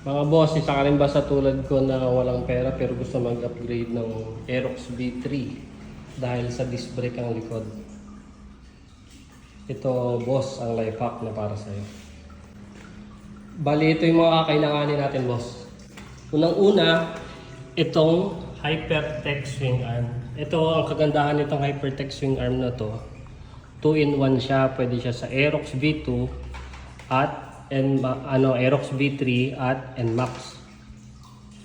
Mga boss, isa ka rin ba sa tulad ko na walang pera pero gusto mag-upgrade ng Aerox V3 dahil sa disc brake ang likod? Ito boss, ang life hack na para sa'yo. Bali, ito yung mga kakailanganin natin boss. Unang-una, itong Hypertech swing arm. Ito ang kagandahan nitong Hypertech swing arm na to. 2-in-1 siya, pwede siya sa Aerox V2 at Aerox V3 at NMAX.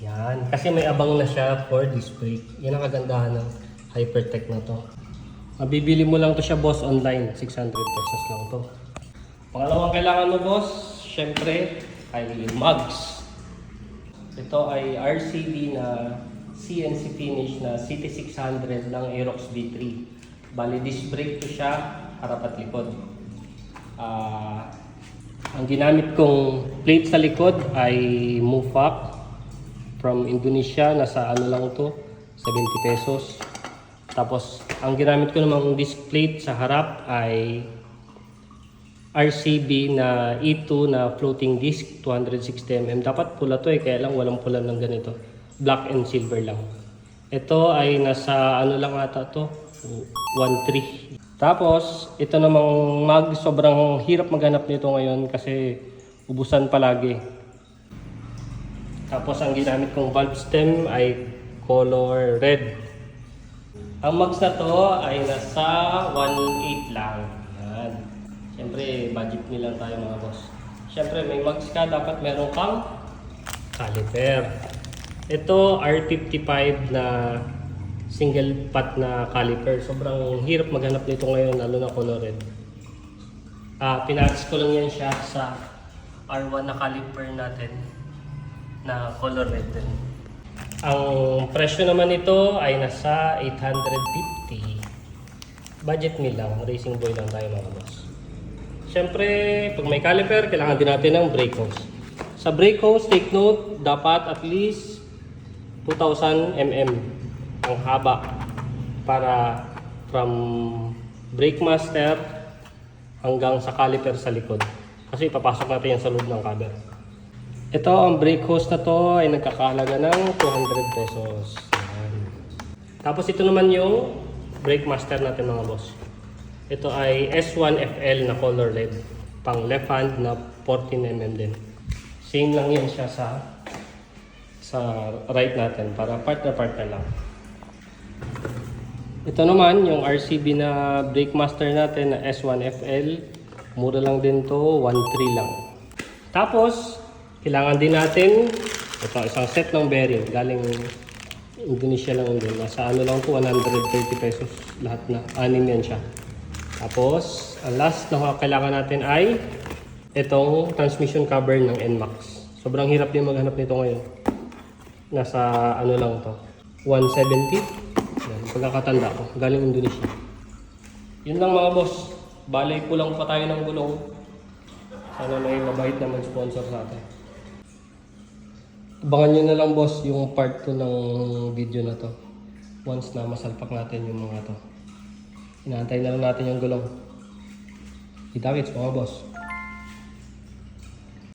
Yan, kasi may abang na siya for disc brake. Yan ang kagandahan ng Hypertech na to. Mabibili mo lang to siya boss online, 600 pesos lang to. Pangalawang kailangan mo boss, syempre ay mugs. Ito ay RCB na CNC finish na CT600 ng Aerox V3. Bali disc brake to siya, harap at likod. Ang ginamit kong plate sa likod ay Mufak from Indonesia. Nasa ano lang to, 70 pesos. Tapos ang ginamit ko namang disc plate sa harap ay RCB na E2 na floating disc 260mm. Dapat pula to kaya lang walang pula ng ganito. Black and silver lang. Ito ay nasa ano lang ata to, 1.3. Tapos, ito namang mag, sobrang hirap maghanap nito ngayon kasi ubusan palagi. Tapos, ang ginamit kong valve stem ay color red. Ang mags na to ay nasa 1.8 lang. Yan. Siyempre, budget lang tayo mga boss. Siyempre, may mags ka, dapat meron kang caliper. Ito, R55 na single pot na caliper. Sobrang hirap maghanap nito ngayon, lalo na color red. Pinaris ko lang yan siya sa R1 na caliper natin na color red din. Ang presyo naman nito ay nasa 850. Budget meal lang, racing boy lang tayo mga boss. Siyempre, pag may caliper, kailangan din natin ng brake hose. Sa brake hose, take note, dapat at least 2000 mm ang haba para from brake master hanggang sa caliper sa likod. Kasi ipapasok natin yan sa loob ng cover. Ito, ang brake hose na to ay nagkakahalaga ng 200 pesos. Yan. Tapos ito naman yung brake master natin mga boss. Ito ay S1FL na color red. Pang left hand na 14mm din. Same lang yan siya sa right natin para partner lang. Ito naman yung RCB na brake master natin na S1FL. Mura lang din to, 1.3 lang. Tapos, kailangan din natin ito, isang set ng bearing. Galing Indonesia lang din. Nasa ano lang to, 130 pesos lahat na. 6 yan siya. Tapos, ang last na kailangan natin ay itong transmission cover ng NMAX. Sobrang hirap din maghanap nito ngayon. Nasa ano lang to, 170. Yan, pagkakatanda ko, galing Indonesia. Yun lang mga boss. Balay kulang pa tayo ng gulong. Sana may mabait naman sponsor sa atin. Abangan nyo na lang boss yung part 2 ng video na to. Once na masalpak natin yung mga to. Inaantay na lang natin yung gulong. Kita-kits mga boss.